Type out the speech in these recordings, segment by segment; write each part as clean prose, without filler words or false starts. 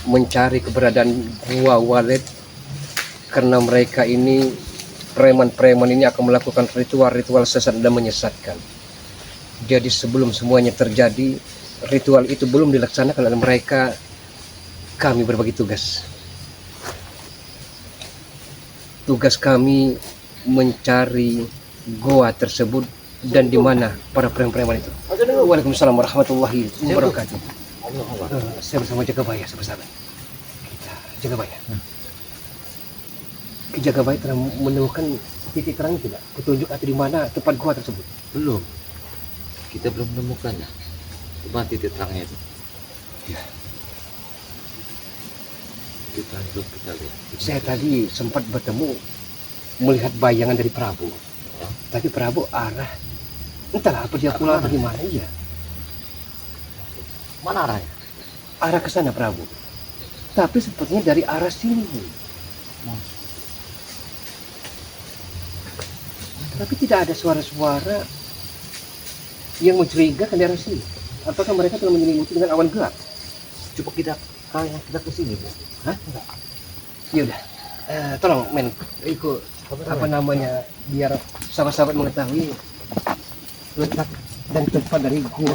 mencari keberadaan Gua Walet karena mereka ini preman-preman ini akan melakukan ritual-ritual sesat dan menyesatkan. Jadi sebelum semuanya terjadi, ritual itu belum dilaksanakan oleh mereka, kami berbagi tugas. Tugas kami mencari goa tersebut dan di mana para preman-preman itu. Waalaikumsalam warahmatullahi wabarakatuh. Saya bersama Jagabaya, sahabat. Kita Jagabaya. Jagabaya telah menemukan titik terang tidak? Petunjuk atau di mana tempat gua tersebut? Belum. Kita belum menemukannya. Cuma titik terangnya itu. Ya. Kita belum kita lihat. Saya tadi sempat bertemu melihat bayangan dari Prabu. Tapi Prabu arah entahlah apa dia pulang atau gimana. Iya. Mana arahnya? Arah ke sana Prabu. Tapi sepertinya dari arah sini. Tapi tidak ada suara-suara yang mencurigakan dari arah sini. Apakah mereka telah menyelimuti dengan awan gelap? Coba kita ke sini, Bu. Hah? Enggak. Ya udah. Tolong men ikut apa namanya biar sahabat-sahabat mengetahui letak dan tempat dari gua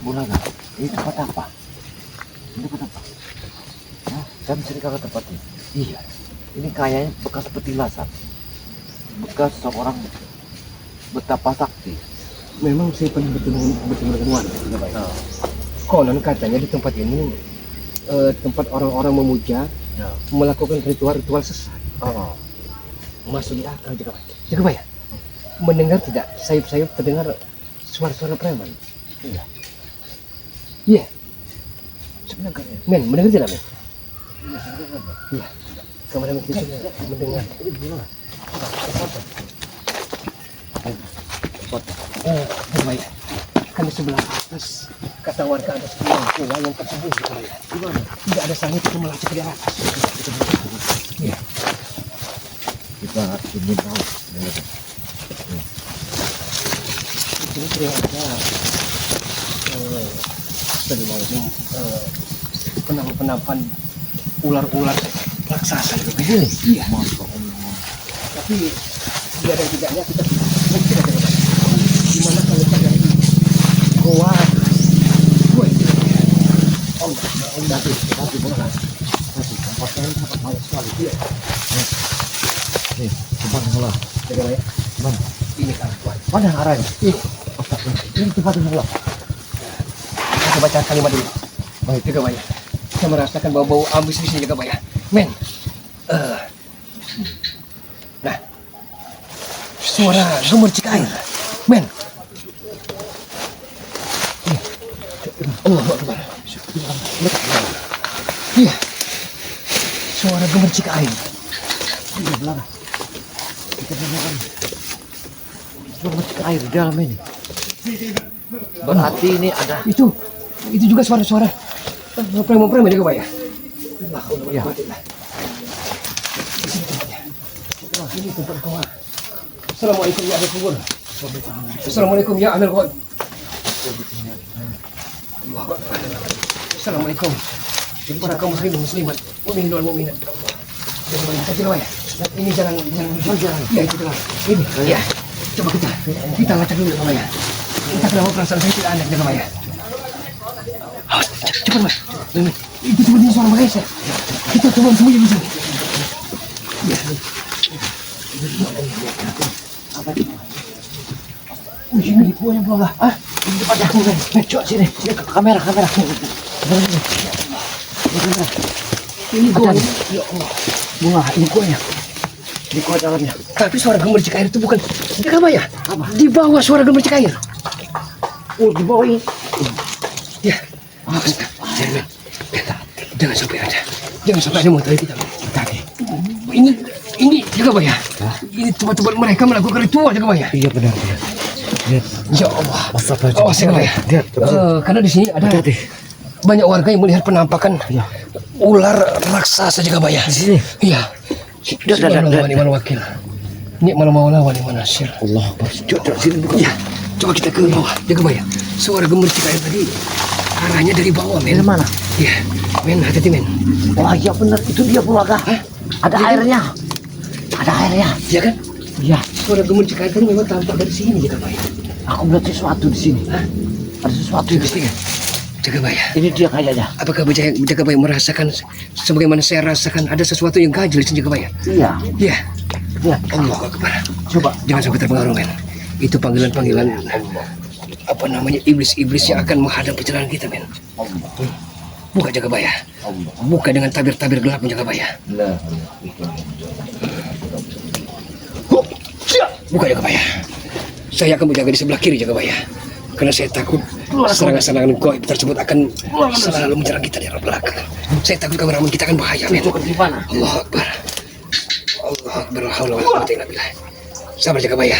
Bulaga. Ini tempat apa? Ini tempat apa? Hah? Saya mencari kalau tempatnya. Iya. Ini kayaknya bekas petilasan. Bekas seorang betapa sakti. Memang saya pernah bertemu dengan warga. Konon katanya di tempat ini tempat orang-orang memuja melakukan ritual-ritual sesat. Masuk di akal Jagabaya. Mendengar tidak sayup-sayup terdengar suara-suara preman? Iya. Iya. Sebenarnya Men, mendengar tidak men? iya. Iya. Kemarin kita mendengar. Ini gimana? Jagabaya. Kan di sebelah atas kata warga ada sebuah gua yang tersembunyi Jagabaya. Gimana? Tidak ada sangit itu melacak di atas. Iya. Kita ingin tahu. Ini sudah ada penampan ular-ular raksasa itu begini. Iya. Tapi dia dan tidaknya kita mungkin ada kemana. Gimana kalau kita dari goa itu? Tapi bola. Tapi tempatnya ini sangat baik sekali. Iya. Nih, tempat bola. Jagabaya. Mana? Ini kan kuat. Mana arahnya? Ini tempat bola. Kita baca kalimat dulu. Baik, Jagabaya. Saya merasakan bau-bau ambis di sini Jagabaya. Men. Nah. Suara gemercik air. Men. Allahu Akbar. Iya. Suara gemercik air. Di belakang. Kita dengarkan. Gemercik air di dalam ini. Berarti ini ada. Itu juga suara-suara preman-preman Jagabaya. Ya. Ini tempat gua. Assalamualaikum ya ahli kubur. Assalamualaikum ya ahli kubur. Assalamualaikum. Para kaum muslimin muslimat, mukminin wal mukminat. Jagabaya. Ini jalan. Ya itu jalan. Ini. Ya. Coba kita ngecek dulu Jagabaya. Kita kenapa perasaan saya tidak aneh Jagabaya. Cepat mas. Itu sepertinya suara Malaysia. Kita coba sembunyi di sini. Ya. Ini gua yang bawa. Ini tempat aku kan. Coba sini. Sini ke kamera. Ini gua. Ya Allah. Bunga, ini kuahnya. Di kuah dalamnya. Tapi suara gemercik air itu bukan Jagabaya. Apa? Di bawah suara gemercik air. Oh, di bawah ini. Ya. Jangan sampai ada. Jangan sampai ada mengetahui kita. Ini Jagabaya. Ini tempat-tempat mereka melakukan ritual Jagabaya. Iya benar. Lihat. Ya Allah. Astagfirullah. Oh, Jagabaya. Lihat. Karena di sini ada banyak warga yang melihat penampakan ular raksasa Jagabaya. Di sini. Iya. Subhanallah wa ni'mal wakil. Ni'mal maula wa ni'mal nasir. Allah. Coba sini buka. Iya. Coba kita ke bawah Jagabaya. Suara gemercik air tadi arahnya dari bawah, men. Dari mana? Iya, men, hati-hati, men. Wah, iya benar. Itu dia Pulaga. Ada airnya. Ada airnya. Iya kan? Iya. Suara gemuncik air tadi memang tampak dari sini, Jagabaya. Aku melihat sesuatu di sini. Ada sesuatu di sini. Jagabaya, Ini dia kayaknya. apakah Jagabaya merasakan sebagaimana saya rasakan ada sesuatu yang ganjil di sini, Jagabaya? Iya. Iya. Iya. Allahu Akbar. Coba. Jangan sampai terpengaruh, men. Itu panggilan-panggilan apa namanya iblis-iblis yang akan menghadap perjalanan kita, men. Buka Jagabaya. Buka dengan tabir-tabir gelap, Jagabaya. Buka Jagabaya. Saya akan menjaga di sebelah kiri, Jagabaya. Karena saya takut serangan-serangan gaib tersebut akan selalu menyerang kita dari arah belakang. Saya takut kameramen kita akan bahaya, men. Allahu Akbar. Allahu Akbar. La haula wala quwwata illa billah. Sabar Jagabaya.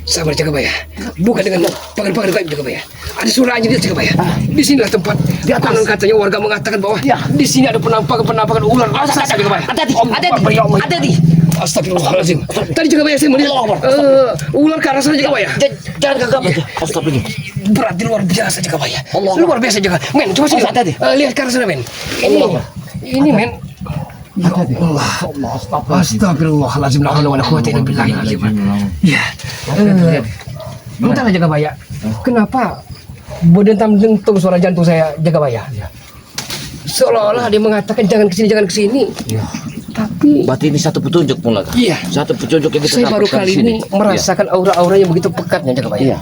Sabar Jagabaya. Bukan dengan pagar-pagar gaib, Jagabaya. Ada suaranya di Jagabaya. Di sinilah tempat. Di atas katanya warga mengatakan bahwa di sini ada penampakan ular raksasa, Jagabaya. Hati-hati. Astagfirullahaladzim. Tadi Jagabaya saya melihat ular ke arah sana, Jagabaya. Jangan gagap. Astagfirullah. Berarti luar biasa, Jagabaya. Luar biasa, Jagabaya. Men, coba sini. Lihat ke arah sana, men. Ini, men. Ya Allah. Astagfirullahaladzim. La haula wala quwwata illa billah. Ya. Entahlah, Jagabaya. Kenapa berdentam-dentum suara jantung saya, Jagabaya? Seolah-olah dia mengatakan jangan kesini. Tapi Berarti ini satu petunjuk Pulaga. iya, Satu petunjuk yang kita saya baru dapatkan kali di sini. ini merasakan aura-aura yang begitu pekatnya, Jagabaya. Iya.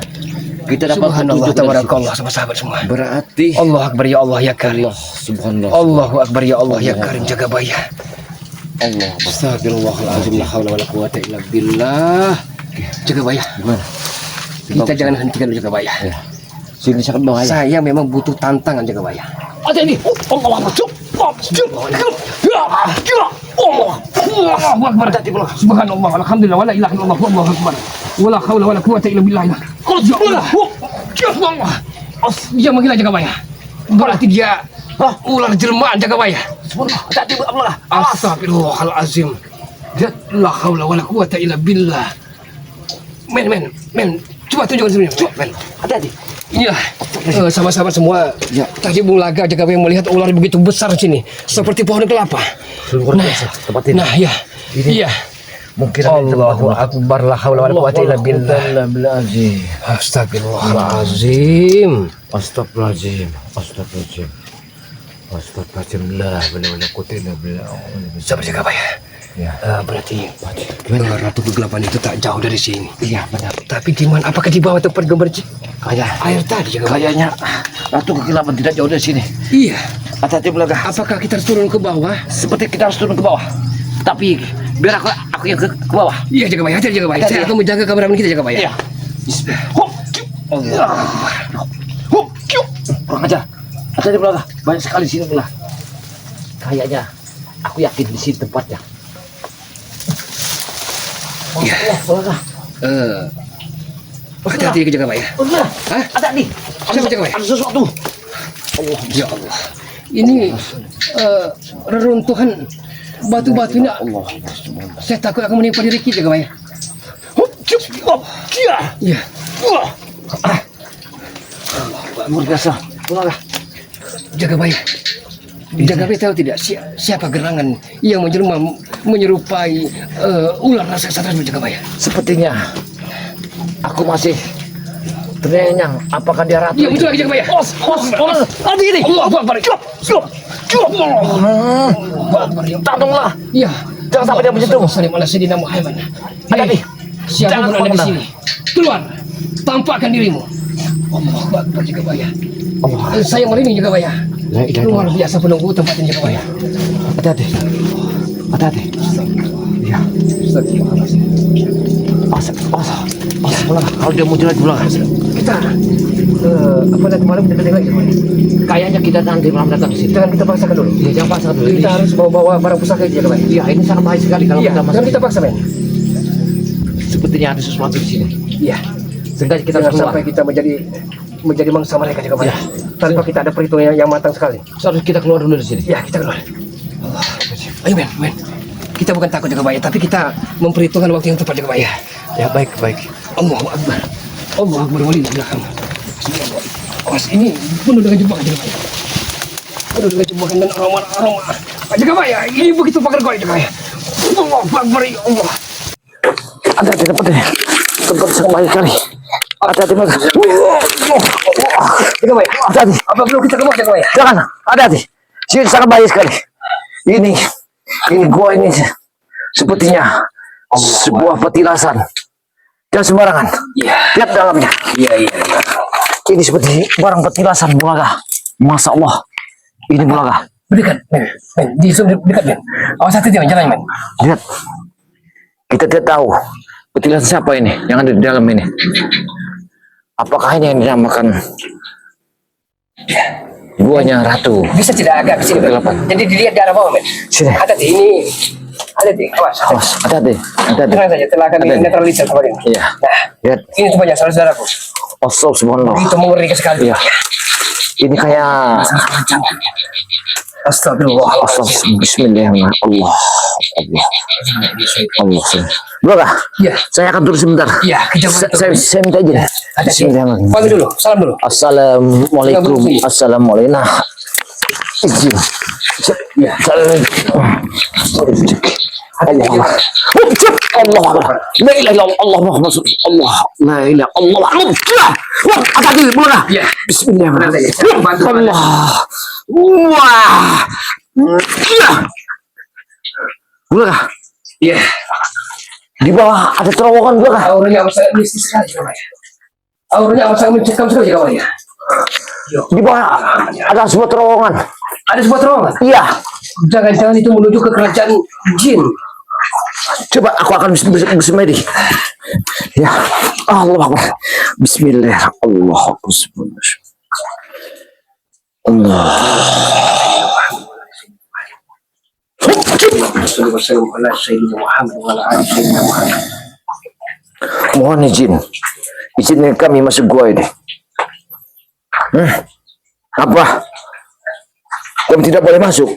Kita dapat Subhanallah, petunjuk dari tabarakallah, sama sahabat semua. situ. Berarti Allah Akbar ya Allah ya Karim. Subhanallah. Allahu Akbar ya Allah ya Karim, Jagabaya. Allah. Astagfirullahaladzim, la haula wala quwwata illa billah. Jagabaya, Gimana? kita jangan hentikan dulu, Jagabaya. Ya. Sini sangat bahaya. Saya memang butuh tantangan, Jagabaya. Ada ini. Allah Akbar. Allahu Akbar. Subhanallah, alhamdulillah, wala ilaha illallah, Allahu Akbar. Wala haula wala quwwata illa billah. Ya Allah. Dia menggila, Jagabaya. Berarti dia ular jelmaan, Jagabaya. Hati-hati Allah. Astagfirullahalazim. La haula wala quwwata illa billah. Men. Coba tunjukkan sebenarnya. Coba, men. Hati-hati. Inilah sama-sama semua. Ya. Tadi Pulaga Jagabaya melihat ular begitu besar di sini, seperti pohon kelapa. Luar biasa tempat ini. Nah, ya. Iya. Mungkin Allahu Akbar, la haula wala quwwata illa billah. Astagfirullahalazim. Astagfirullahaladzim. La wala quwwata illa billah. Sabar Jagabaya. Ya. Berarti Ratu Kegelapan itu tak jauh dari sini. Iya benar. Tapi di mana? Apakah di bawah tempat gemercik Kayak air tadi, Jagabaya? kayaknya Ratu Kegelapan tidak jauh dari sini. Iya. Hati-hati Pulaga. Apakah kita harus turun ke bawah? Seperti kita harus turun ke bawah. Tapi biar aku yang ke bawah. Iya, Jagabaya. Hati-hati, Jagabaya. Hati-hati. Saya akan menjaga kameramen kita, Jagabaya. Iya. Allah. Kurang aja. Hati-hati Pulaga. Banyak sekali di sini Pulaga. Kayaknya aku yakin di sini tempatnya. Iya. Pulaga. Hati-hati, Jagabaya. Pulaga. Hah? Ada nih. Siapa, Jagabaya? Ada sesuatu. Allah. Ya Allah. Ini reruntuhan batu-batunya. Allah. Saya takut akan menimpa diri kita, Jagabaya. Iya. Luar biasa. Pulaga. Jagabaya. Jagabaya tahu tidak siapa gerangan yang menyerupai ular raksasa tersebut, Jagabaya? Sepertinya aku masih terenyang. Apakah dia ratu? Iya, betul lagi, Jagabaya. Hati ini. Allahu Akbar. Tolonglah. Iya. Jangan sampai dia menyentuh. Salim ala Sayyidina Muhammad. Hati-hati. Siapapun Jangan ada di kemana-mana. sini, keluar. Tampakkan dirimu. Allahu Akbar, Jagabaya. Allah. Saya merinding, Jagabaya. La ilaha Luar illallah. biasa penunggu tempat ini, Jagabaya. Hati-hati. Hati-hati. Ya. Pulaga. Kalau dia muncul lagi Pulaga. Kita apa nanti malam kita tengok, Jagabaya. Kayaknya kita nanti malam datang ke sini. Jangan kita paksakan dulu. Ya, jangan paksa dulu. Kita harus bawa barang pusaka itu, Jagabaya. Ya, ini sangat bahaya sekali kalau Iya, kita masuk. jangan kita paksa, men. Sepertinya ada sesuatu di sini. Iya. Sehingga kita Jangan harus keluar. sampai kita menjadi mangsa mereka, Jagabaya. Iya. Tanpa kita ada perhitungan yang matang sekali. Seharusnya kita keluar dulu dari sini. Ya, kita keluar. Ayo, men. Kita bukan takut, Jagabaya, tapi kita memperhitungkan waktu yang tepat, Jagabaya. Ya, baik. Allahu Akbar. Allahu Akbar, walillahil hamd. Awas ini penuh dengan jebakan Jaga Maya. Penuh dengan jebakan dan aroma-aroma. Jaga Maya, ini begitu pagar gua Jaga Maya. Allah Akbar ya Allah. Hati-hati tempat ini. Tempat sangat baik kali. Hati-hati mas. Jaga Maya, Hati-hati. apa perlu kita keluar Jaga Maya? Jangan. Hati-hati. Sini sangat baik sekali. Ini gua ini sepertinya sebuah petilasan. Jangan sembarangan. Iya. Lihat dalamnya. Iya. Ini seperti barang petilasan Bulaga. Masya Allah. Ini Bulaga. Berdekat, men. Di dekat, men. Awas hati jangan jalan, men. Lihat. Kita tidak tahu petilasan siapa ini yang ada di dalam ini. Apakah ini yang dinamakan buahnya ratu? Bisa tidak agak ke sini, men. Jadi dilihat di arah bawah, men. Sini. Hati ini. Hati, awas. Awas, hati-hati. Tenang saja, telah kami Hati-hati. netralisir kemarin. Iya. Nah, Lihat. ini tempatnya saudara-saudaraku. Asal subhanallah. Begitu mengerikan sekali. Iya. Ini kayak Astagfirullah. asal bismillahirrahmanirrahim. Allah. Bulaga. Iya. Saya akan turun sebentar. Iya, kejam. Saya minta aja. Bismillahirrahmanirrahim. Pamit dulu, salam dulu. Assalamualaikum. Assalamualaikum. Nah, izin. Iya. Allah Allah la ilaha illallah Allah Muhammad Allah la ilaha Allah hati-hati Bulaga. Iya. Bismillahirrahmanirrahim. Allah. Wah. Iya. Bulaga. Iya. Di bawah ada terowongan Bulaga. Auranya amat sangat mistis sekali, Jaga Maya. Auranya amat sangat mencekam sekali, Jaga Maya. Di bawah ada sebuah terowongan. Ada sebuah terowongan. Iya. Jangan-jangan itu menuju ke kerajaan jin. Coba aku akan bersemedi. Ya. Allah Akbar. Bismillah. Allah Akbar. Allah. Mohon izin. Izinkan kami masuk gua ini. Apa? Kami tidak boleh masuk.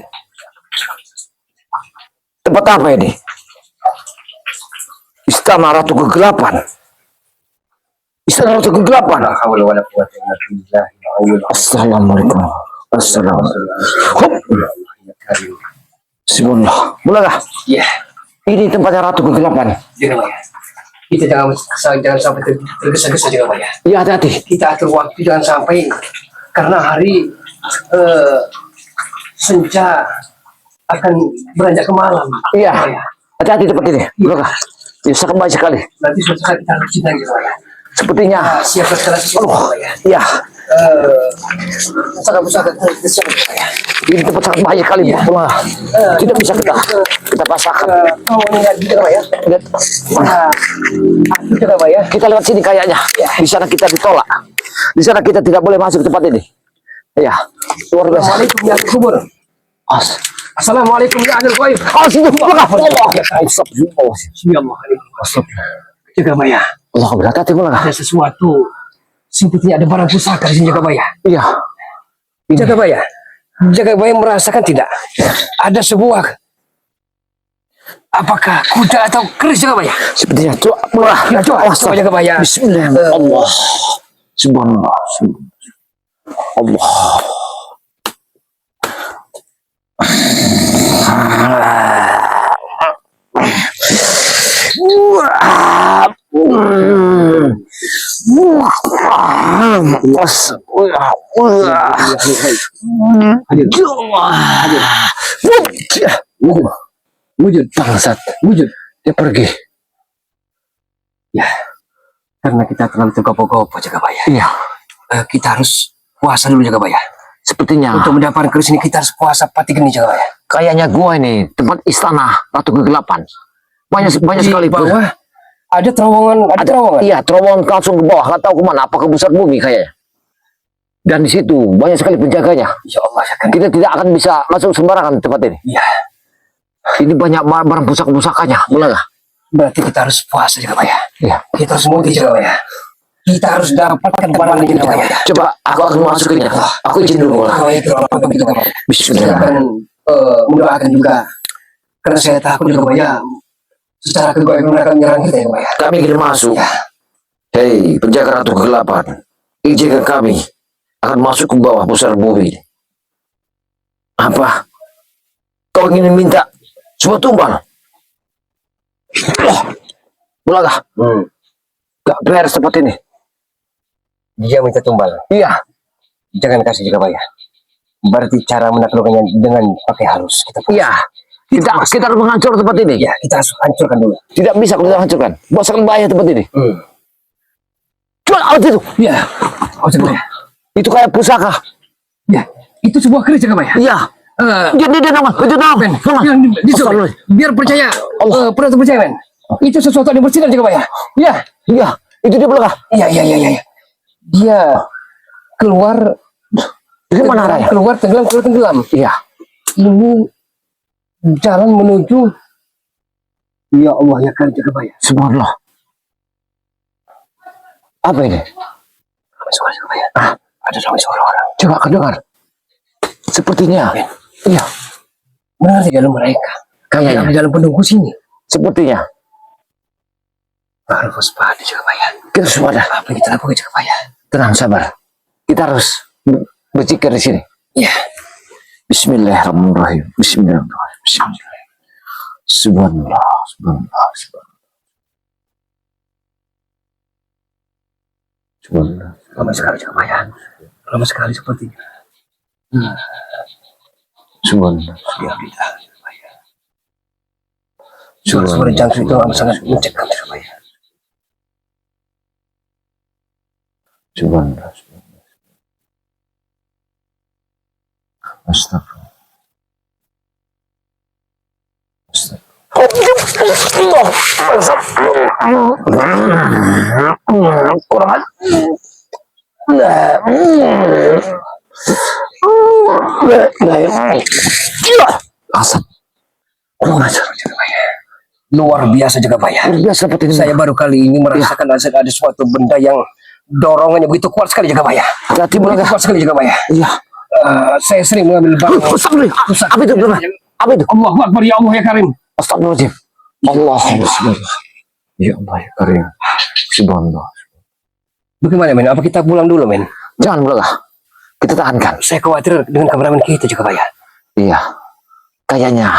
Tempat apa ini? Istana Ratu Kegelapan. Istana Ratu Kegelapan. Assalamualaikum. Assalamualaikum. Bismillah. Bulaga. Iya. Ini tempatnya Ratu Kegelapan. Jaga Maya. Kita jangan sampai tergesa-gesa, Jaga Maya. Iya, hati-hati. Kita atur waktu jangan sampai karena hari senja akan beranjak ke malam. Iya. Hati-hati tempat ini. Bulaga. Ya, sangat baik sekali. Nanti suatu saat kita harus cinta, Jaga Maya. Sepertinya. Siap sekali. Allah. Iya. Sangat besar siap, Jaga Maya. Ini tempat sangat baik sekali. Bulaga. Tidak bisa kita pasahkan. Kamu lihat Jaga Maya. Lihat. Jaga Maya. Kita lewat sini kayaknya. Di sana kita ditolak. Di sana kita tidak boleh masuk ke tempat ini. Iya. Luar biasa. Assalamualaikum ya kubur. Assalamualaikum ya ahlul ghaib. Jaga Maya. Allah berkati Bulaga. Ada sesuatu. Sepertinya ada barang pusaka di sini, Jaga Maya. Iya. Jaga Maya. Jaga Maya merasakan tidak? Ada sebuah. Apakah kuda atau keris, Jaga Maya? Sepertinya coba Bulaga. Ya, coba Jaga Maya. Bismillah. Allah. Subhanallah. Allah. Wujud. Bangsat. Wujud. Dia pergi. Ya. Karena kita terlalu tergopoh-gopoh, Jaga Maya. Iya. Kita harus puasa dulu, Jaga Maya. Sepertinya. Untuk mendapatkan keris ini kita harus puasa pati geni, Jaga Maya. Kayaknya gua ini tempat istana Ratu Kegelapan. Banyak sekali Di bawah ada terowongan, ada terowongan. Iya, terowongan langsung ke bawah. Nggak tahu kemana. Apakah pusat bumi kayaknya. Dan di situ banyak sekali penjaganya. Ya Allah, ya kan. Kita tidak akan bisa masuk sembarangan tempat ini. Iya. Ini banyak barang pusaka-pusakanya. Bulaga. Berarti kita harus puasa, Jaga Maya. Iya. Kita harus mudik, Jaga Maya. Kita harus dapatkan barang ini, Jaga Maya. Coba aku akan masukinnya. Aku izin dulu. Bulaga. Kalau itu apa begitu, Jaga Maya. Saya Bismillah. akan mendoakan juga. Karena saya takut, Jaga Maya. Secara kegoiban mereka menyerang kita, Jaga Maya. Kami ingin masuk. Ya. Hei, penjaga Ratu Kegelapan. Izinkan kami akan masuk ke bawah pusar bumi. Apa? Kau ingin minta sebuah tumbal? Mulailah. Gak beres seperti ini. Dia minta tumbal. Iya. Jangan kasih Jagabaya. Berarti cara menaklukkannya dengan pakai halus. Iya. Kita harus menghancur tempat ini. Ya, kita harus hancurkan dulu. Tidak bisa kalau kita hancurkan. Bos akan bahaya tempat ini. Jual alat itu. Ya. Oh, Jagabaya. Itu kayak pusaka. Ya, itu sebuah keris Jagabaya. Iya. Dia nama. Itu nama. Biar percaya. Pernah percaya, men. Itu sesuatu yang bersih Jagabaya. Ya. Iya. Itu dia belakang. Iya. Dia keluar. Ini mana arahnya? Keluar tenggelam. Iya. Ini jalan menuju. Ya Allah, ya kan Jagabaya. Subhanallah. Apa ini? Suara Jagabaya. Ada suara orang. Coba akan dengar. Sepertinya. Iya. Benar di dalam mereka. Kayaknya. Di dalam penunggu sini. Sepertinya. Harus waspada Jagabaya. Kita waspada. Apa yang kita lakukan Jagabaya? Tenang, sabar. Kita harus berzikir di sini. Ya. Bismillahirrahmanirrahim. Bismillahirrahmanirrahim. Subhanallah. Lama sekali Jagabaya. Lama sekali sepertinya. Subhanallah. Ya kita Jagabaya. Suara jangkrik itu amat sangat mencekam Jagabaya. Subhanallah. Astagfirullah. Asap. Luar biasa Jagabaya. Seperti ini. Saya baru kali ini merasakan ada suatu benda yang dorongannya begitu kuat sekali Jagabaya. Hati Begitu kuat sekali Jagabaya. Iya. Saya sering mengambil barang. Apa itu? Apa itu? Allahu Akbar, ya Allah ya Karim. Astagfirullahaladzim. Allah. Ya Allah ya Karim. Subhanallah. Bagaimana men? Apa kita pulang dulu men? Jangan pulang. Kita tahankan. Saya khawatir dengan kameramen kita Jagabaya. Iya. Kayaknya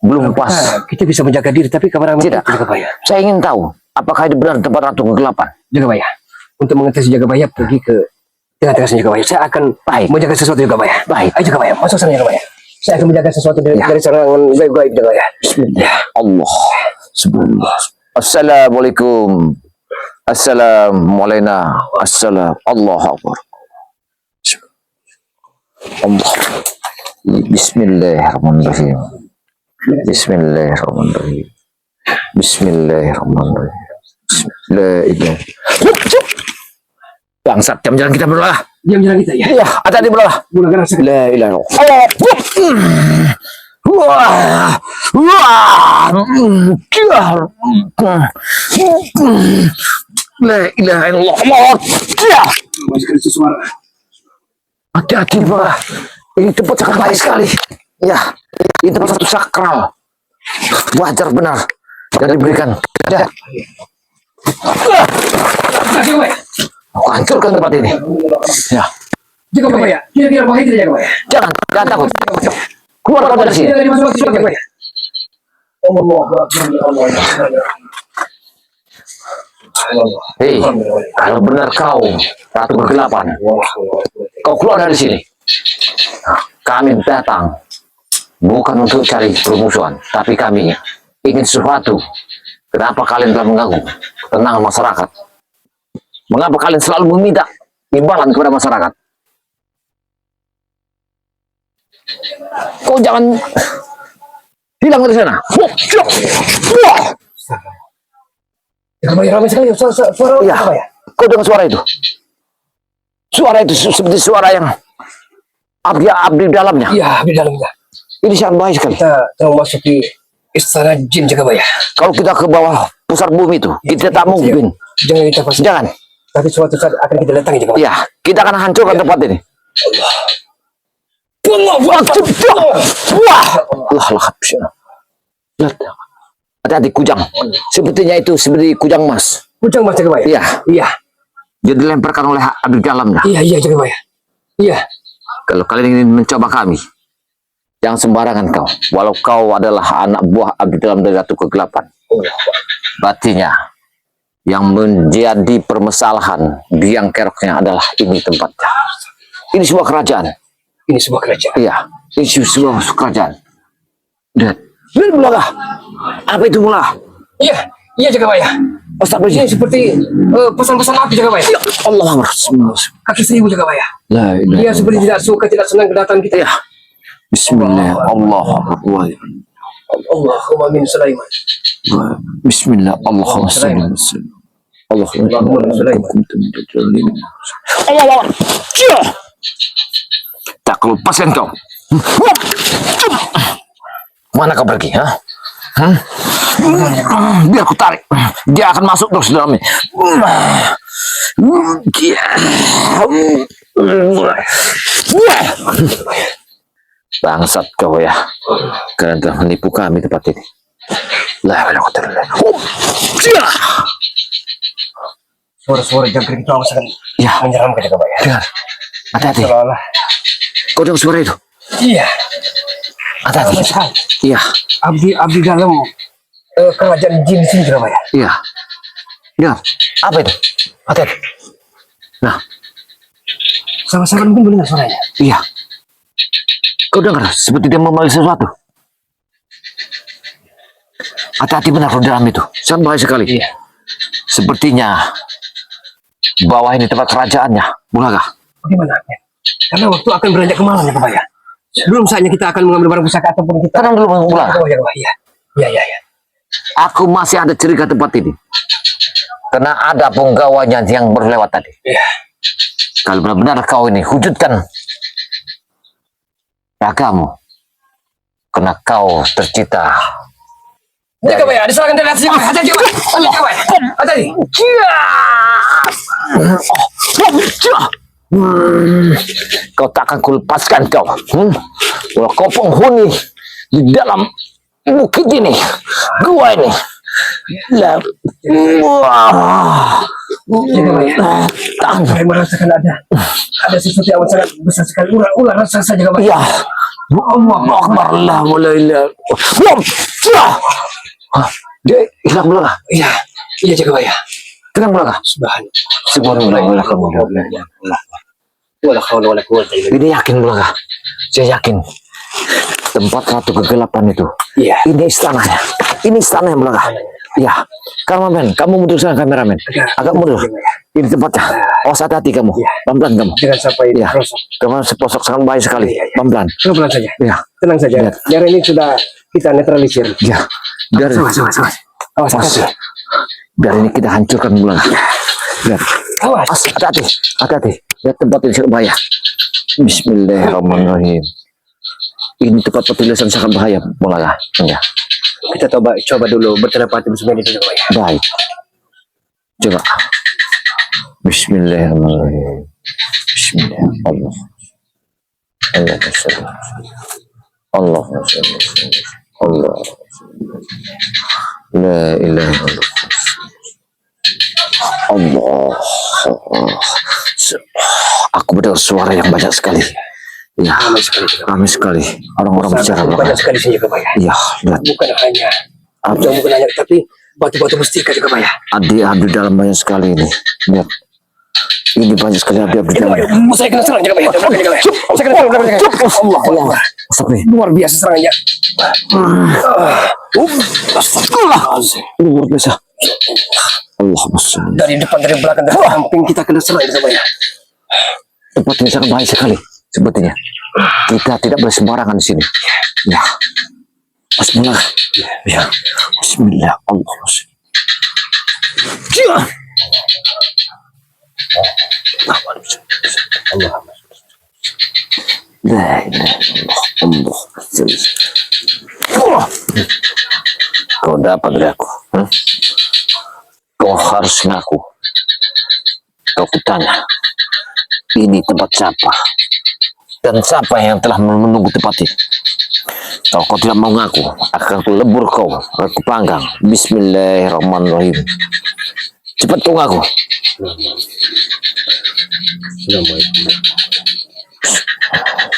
belum pas. Kita bisa menjaga diri tapi kameramen Tidak. kita Jagabaya. Saya ingin tahu apakah itu benar tempat ratu kegelapan. Jagabaya. Untuk mengetes Jagabaya pergi ke tengah-tengah Jagabaya. Saya akan menjaga sesuatu Jagabaya. Baik. Ayo Jagabaya, masuk sana Jagabaya. Saya akan menjaga sesuatu dari serangan gaib-gaib Jagabaya. Bismillah. Allah. Subhanallah. Assalamualaikum. Assalamualaikum. Assalam. Allah Akbar. Allah. Bismillahirrahmanirrahim. Bismillahirrahmanirrahim. Bismillahirrahmanirrahim. Bismillahirrahmanirrahim. Bangsat, jam jalan kita berdoa. Jam jalan kita ya. Iya, ada di berdoa. Mulakan rasa. La ilaha illallah. Wah. Wah. La ilaha illallah. Masih ada suara. Hati-hati, Pak. Ini tempat sangat baik sekali. Ya, ini tempat satu sakral. Wajar benar. Dan diberikan. Ya. Jagabaya. Aku hancurkan tempat ini. Ya. Jagabaya. Kira-kira bahaya tidak Jagabaya? Jangan takut. Keluar kau dari sini. Tidak dimasuk lagi Jagabaya. Hei, kalau benar kau ratu kegelapan, kau keluar dari sini. Kami datang bukan untuk cari permusuhan, tapi kami ingin sesuatu. Kenapa kalian telah mengganggu ketenangan masyarakat? Mengapa kalian selalu meminta imbalan kepada masyarakat? Kau jangan hilang dari sana. Jagabaya ramai sekali suara Ya, Jagabaya. kau dengar suara itu? Suara itu seperti suara yang abdi dalamnya. Iya, di dalamnya. Ini sangat baik sekali. Kita memasuki istana jin Jagabaya. Kalau kita ke bawah pusar bumi itu, kita tak mungkin. Jangan kita pasti. Jangan. Tapi suatu saat akan kita datangi Jagabaya. Ya, kita akan hancurkan tempat ini. Wah, hati-hati kujang. Sepertinya itu seperti kujang emas. Kujang mas Jagabaya. Iya. Iya. Dia dilemparkan oleh abdi dalamnya. Iya Jagabaya. Iya. Kalau kalian ingin mencoba kami, jangan sembarangan kau. Walau kau adalah anak buah abdi dalam dari Ratu Kegelapan. Batinya, yang menjadi permasalahan biang keroknya adalah ini tempatnya. Ini sebuah kerajaan. Ini sebuah kerajaan. Iya, ini sebuah kerajaan. Lihat Mula. Apa itu Mula? Iya, iya Jagabaya. Astagfirullah. Ini seperti pesan-pesan api Jagabaya. Ya Allah, Kaki seribu Jagabaya. la ilaha Dia seperti tidak suka, tidak senang kedatangan kita. Ya. Bismillah, Allah Akbar. Allahumma min Sulaiman. Bismillah, Allahumma salli wa sallim. Allahumma salli. Allah. Tak kau lepaskan kau. Mana kau pergi, ha? Biar aku tarik. Dia akan masuk terus dalamnya. Bangsat kau ya. Kalian telah menipu kami tempat ini. Suara-suara jangkrik itu sangat Ya, menyeramkan Jagabaya. dengar. Hati-hati. Seolah-olah. Kau dengar suara itu? Iya. Hati-hati. Iya, Abdi dalam kerajaan jin di sini Jagabaya. iya. Dengar. Apa itu? Hati-hati. Nah, Sama-sama mungkin mendengar suaranya. iya. Kau dengar seperti dia memanggil sesuatu. Hati-hati benar kalau dalam itu. Sangat bahaya sekali. Iya. Sepertinya bawah ini tempat kerajaannya. Mulakah? Bagaimana? Karena waktu akan beranjak ke malam Jagabaya. Belum saatnya kita akan mengambil barang pusaka ataupun kita. Tenang dulu, Mulakah. Jagabaya. Iya. Aku masih ada curiga tempat ini. Karena ada penggawanya yang berlewat tadi. Iya. Kalau benar-benar kau ini wujudkan ragamu. Karena kau tercipta. Jagabaya, ada serangan dari atas Jagabaya. Hati-hati Jagabaya. Hati-hati. Kau tak akan kulepaskan kau. Kalau kau penghuni di dalam bukit ini, gua ini. Wah. Saya merasakan ada sesuatu yang sangat besar sekali. Ular raksasa Jagabaya. Ya. Allah Akbar. La ilaha illallah. Dia hilang belakang. Iya Jagabaya. Tenang belakang. Subhanallah. Ini yakin belakang. Saya yakin. Tempat Ratu Kegelapan itu. Iya. Ini istananya. Ini istana yang belakang. Ya. Kameramen, kamu mundur sana kameramen. Agak mundur. Ini tempatnya. Awas hati-hati kamu. Pelan-pelan kamu. Jangan sampai Ya. Kamu seposok sangat bahaya sekali. Pelan-pelan. Pelan saja. Ya. Tenang saja. Lihat. Daerah ini sudah kita netralisir. Ya. Biar Awas, hati-hati. biar ini kita hancurkan bulan. Lihat. Awas. Hati-hati. Hati-hati. Lihat tempat ini sangat bahaya. Bismillahirrahmanirrahim. Ini tempat petilasan sangat bahaya, Mulaka. Ya. Kita coba dulu bertelepati bersama ini dulu ya. Baik. Coba. Bismillahirrahmanirrahim. Bismillahirrahmanirrahim. Allah. Allah. La ilaha illallah. Allah. Aku mendengar suara yang banyak sekali. Ya, ramai sekali. Orang-orang bicara. Banyak sekali sini Jagabaya. Iya, lihat. Bukan hanya, tapi batu-batu mustika Jagabaya. Abdi dalam banyak sekali ini. Lihat. Ini banyak sekali abdi dalam. Saya kena serang Jagabaya. Saya kena serang Jagabaya. Allah. Luar biasa serangannya. Luar biasa. Allah masya. Dari depan, dari belakang, dari samping kita kena serang Jagabaya. Tempat ini sangat baik sekali. Sebetulnya kita tidak boleh sembarangan di sini. Ya. Bismillah. Ya. Bismillah. Allah masya. Allah. La ilaha illallah. Allah. Kau dapat dari aku. Kau harus ngaku. Kau kutanya. Ini tempat siapa? Dan siapa yang telah menunggu tempat ini? Kalau kau tidak mau ngaku, akan ku lebur kau, akan ku panggang. Bismillahirrahmanirrahim. Cepat kau ngaku.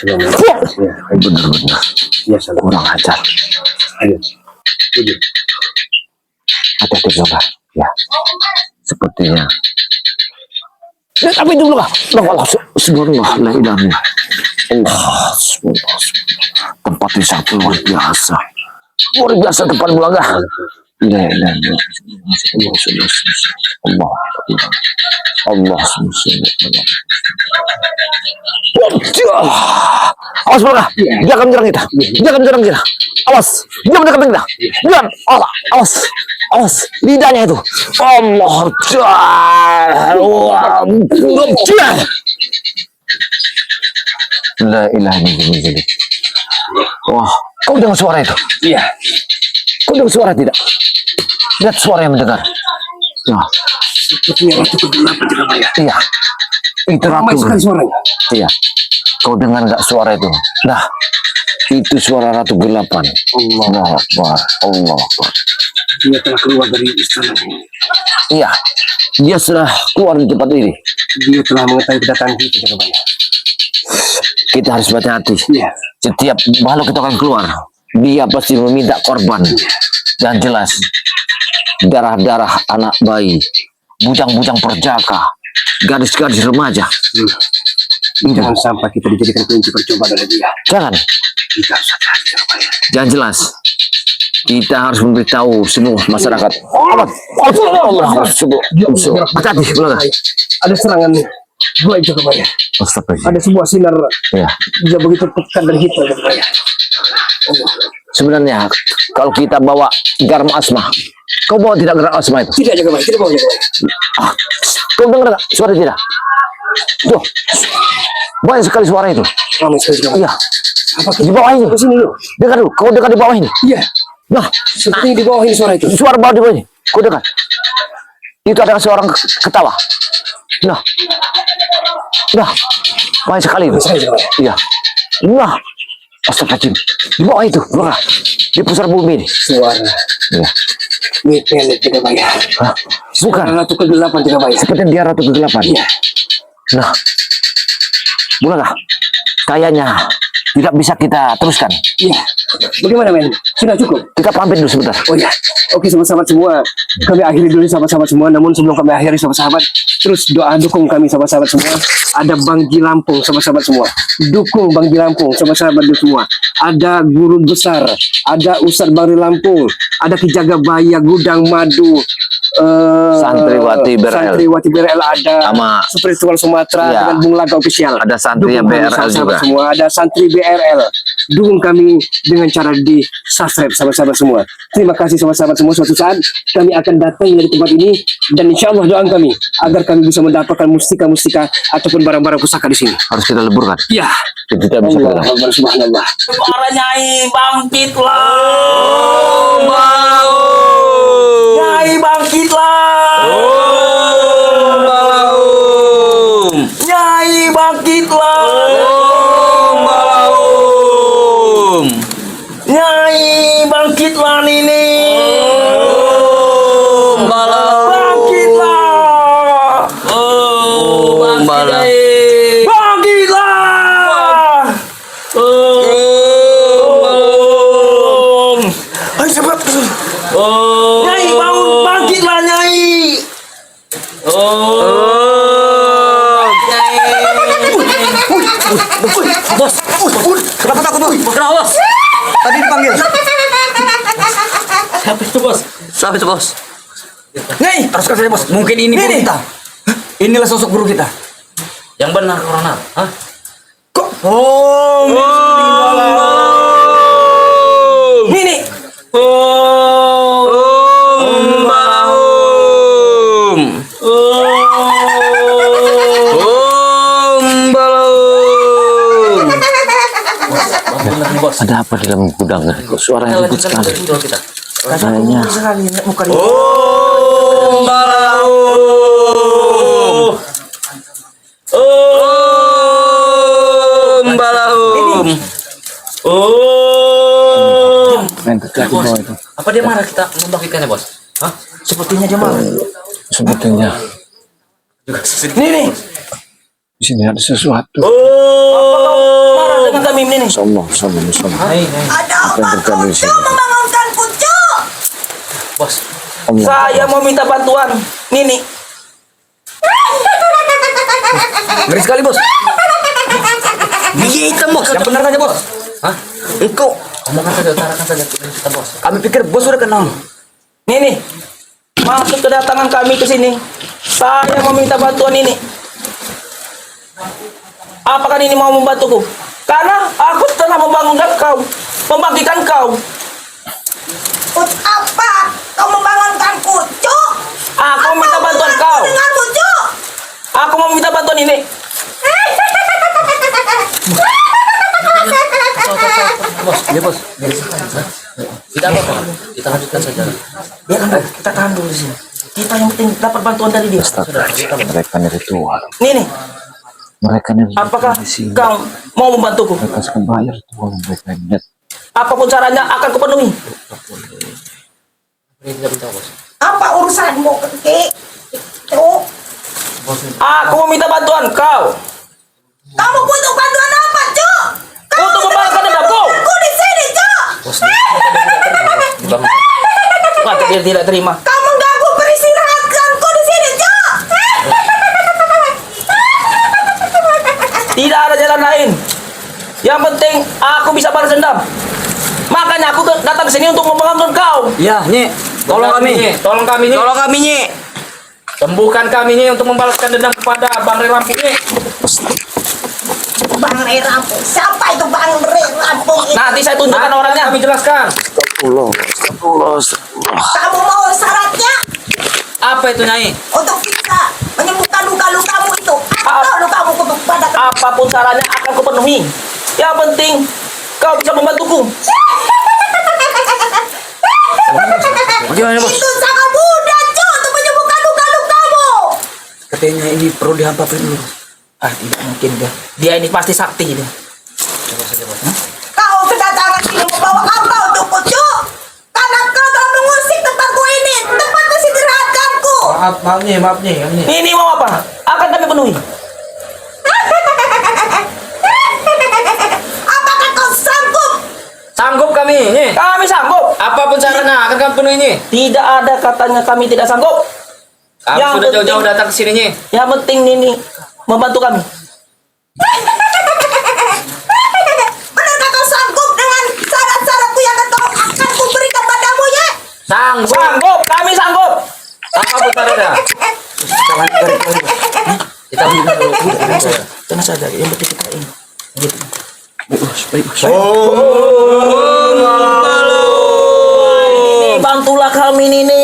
Bener-bener. Ya, salam. Kurang ajar. Ayo. Tujuh. Hati-hati coba. Ya. Sepertinya. Ya, tapi dulu lah. Allah subhanallah. La ilaha illallah. Allah subhanallah. Tempat yang sangat luar biasa. Luar biasa tempat belaga. La ilaha illallah. Allah. Allah subhanallah. Awas belaga. Dia akan menyerang kita. Dia akan menyerang kita. Awas. Dia mendekati kita. Jangan. Allah. Awas. Awas. Lidahnya itu. Allah. La ilaha illallah. Wah, kau dengar suara itu? Iya. Kau dengar suara tidak? Lihat suara yang mendengar. Nah, Sepertinya Ratu Kegelapan tidak bayar. iya. Itu Ramai ratu. sekali suaranya. Iya. Kau dengar nggak suara itu? Nah, itu suara Ratu Gelapan. Allah Akbar. Allah Akbar. Dia telah keluar dari istana ini. Iya. Dia sudah keluar di tempat ini. Dia telah mengetahui kedatangan kita tidak bayar. Kita harus hati-hati. Iya. Setiap makhluk kita akan keluar, dia pasti meminta korban. Dan jelas, darah-darah anak bayi, bujang-bujang perjaka, gadis-gadis remaja. Jangan sampai kita dijadikan kunci percobaan oleh dia. Jangan, Kita harus hati-hati tidak bayar. jangan jelas. Kita harus memberitahu semua masyarakat. Allah, hati-hati, belakang. Ada serangan dua itu bayar. Astagfirullah. Ada sebuah sinar Ya. dia begitu pekat dan hitam tidak bayar. Sebenarnya kalau kita bawa garam asma, kau bawa tidak garam asma itu? Tidak jaga bayar. Tidak boleh. Ah, kau dengar nggak suara tidak? Tuh, banyak sekali suara itu. Ramai sekali jaga bayar. Iya, Apa di bawah ini. ke sini dulu? Dengar dulu, kau dengar di bawah ini. Iya. Nah, Seperti di bawah ini suara itu. suara bawah di bawah ini. Kau dengar? Itu adalah seorang ketawa. Nah, banyak sekali itu. Sekali jaga bayar. Iya. Nah, astagfirullahaladzim. Di bawah itu, Lora. Di pusar bumi ini. Suara Iya. Mipelet tidak bayar. Hah? Bukan. Ratu Kegelapan tidak bayar. Seperti dia Ratu Kegelapan. Iya. Nah, mulailah. Kayaknya tidak bisa kita teruskan. Iya. Bagaimana men? Sudah cukup? Kita pamit dulu sebentar. Oh ya, oke sahabat-sahabat semua, kami akhiri dulu sahabat-sahabat semua. Namun sebelum kami akhiri sahabat-sahabat, terus doa dukung kami sahabat-sahabat semua. Ada Bang Ji Lampung sahabat-sahabat semua, dukung Bang Ji Lampung sahabat-sahabat semua. Ada guru besar, ada Ustadz Bang Lampung, ada Kijaga Baya Gudang Madu, Santriwati BRL. Santriwati BRL ada, Sama- Spiritual Sumatera Iya. dengan Bung Laga Official. Ada santri yang Dukung kami, BRL sahabat-sahabat juga. semua, ada santri BRL. Dukung kami dengan cara di subscribe sahabat-sahabat semua. Terima kasih sahabat-sahabat semua. Suatu saat kami akan datang dari tempat ini dan insya Allah doang kami agar kami bisa mendapatkan mustika-mustika ataupun barang-barang pusaka di sini. Harus kita leburkan. Ya, Kita tidak bisa Allah kita. Akbar, subhanallah. Para Nyai bangkitlah. Nyai bangkitlah. Nyai bangkitlah. Nyai bangkitlah Nini. Bangkitlah. Bangkitlah. Ayo cepat. Nyai bangun, bangkitlah Nyai. Bos, kenapa takut bos? Kenapa bos? Tadi dipanggil. Siapa itu bos? Siapa itu bos? Nih, teruskan saja bos. Mungkin ini guru kita. Inilah sosok guru kita. Yang benar corona. Hah? Kok? Ini. Benar nih bos. Ada apa di dalam gudang ini? Kok suara yang ribut sekali? Kita. Kayaknya Apa dia marah kita membangkitkannya bos? Hah? Sepertinya dia marah. sepertinya Nih. Di sini ada sesuatu. Marah dengan kami ini. Sombong. Hai. Ada Apa yang apa terjadi di Kucu sini? membangunkan Kucu? Bos. Saya mau minta bantuan. Nini. Ngeri sekali, Bos. Gigi hitam, Bos. Yang benar saja, Bos. Hah? Engkau. Omongkan saja, utarakan saja kita bos. Kami pikir Bos sudah kenal. Nini. Maksud kedatangan kami ke sini. Saya mau minta bantuan ini. Apakah ini mau membantuku? Karena aku telah membangunkan kau, membangkitkan kau. Apa? Kau membangunkan Kucu? Aku minta bantuan kau. Dengan Kucu? Aku mau minta bantuan ini. Bos, ya bos. Tidak apa-apa. Kita lanjutkan saja. Ya kan, kita tahan dulu di sini. Kita yang penting dapat bantuan dari dia. Mereka ini ritual. Nih, Mereka ini apakah di sini. kau mau membantuku? Mereka akan bayar ritual mereka ini. Apapun caranya akan kupenuhi. Ini tidak minta bos. Apa urusanmu, Kek? Cuk, Aku mau minta bantuan kau kamu butuh bantuan apa, Cuk? Kamu untuk membalaskan dendamku. aku di sini, Cuk. Bos, dibangun. Maka dia tidak terima. Kamu ganggu beristirahatkanku di sini, Cuk. Tidak ada jalan lain. Yang penting aku bisa balas dendam. Makanya aku datang ke sini untuk membangun kau. Ya, Nyi. Tolong kami. Tolong kami nih. Tolong kami, Nyi. Sembuhkan kami nih untuk membalaskan dendam kepada Bang Rey Lampung nih. Bang Rey Lampung. Siapa itu Bang Rey Lampung itu? Nanti saya tunjukkan Nanti orangnya. kami jelaskan. Astagfirullah. Kamu mau syaratnya Apa itu, Nyai? untuk bisa menyembuhkan luka-lukamu itu? Atau lukamu kepada Apapun caranya akan kupenuhi. Yang penting kau bisa membantuku. Bagaimana, Bos? Itu sangat mudah, Cuk, untuk menyembuhkan luka-lukamu. Katanya ini perlu dihamparin dulu. Tidak mungkin dia. Dia ini pasti sakti dia. Kau kedatangan sini membawa apa untukku, Cuk? Karena kau telah mengusik tempatku ini, tempat istirahatkanku. Maaf nih. Ini mau apa? Akan kami penuhi. Apakah kau sanggup? Sanggup kami nih. Kami sanggup. Apapun caranya akan kami penuhi nih. Tidak ada katanya kami tidak sanggup. Kami Yang sudah penting- jauh-jauh datang ke sini nih. Yang penting ini membantu kami. Benarkah kau sanggup dengan syarat-syaratku yang akan kuberikan padamu, ya? Sanggup, kami sanggup. Apapun caranya. Kita minta dulu. Tenang saja, yang penting kita ini. Ini bantulah kami ini.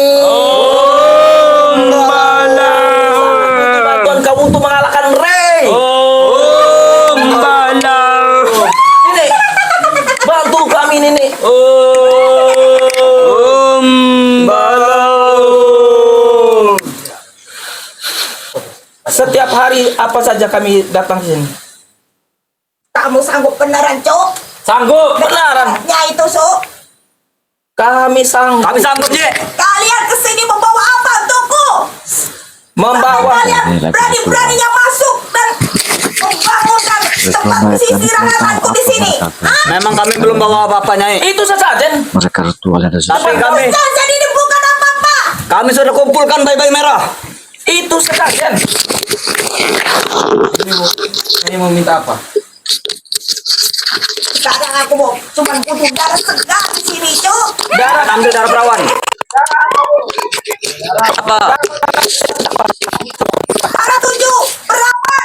Bantuan kamu untuk mengalahkan Rey. Ini bantu kami ini. Setiap hari apa saja kami datang ke sini. Kamu sanggup beneran, Cuk? Sanggup, benaran. Ya itu, Cuk. Kami sanggup Kami sanggup, Nyi. Kalian kesini membawa apa untukku? membawa. Kalian berani-beraninya masuk dan membangunkan tempat istirahatku di sini. Hah? Memang kami belum bawa apa-apa, Nyai. Itu sesajen. Mereka ritual ada sesuatu. Tapi kami Jadi ini bukan apa-apa. kami sudah kumpulkan bayi-bayi merah. Itu sesajen. Ini mau minta apa? Sekarang aku mau cuman butuh darah segar di sini, Cuk. Darah, ambil darah perawan. Apa? Darah 7. Berapa?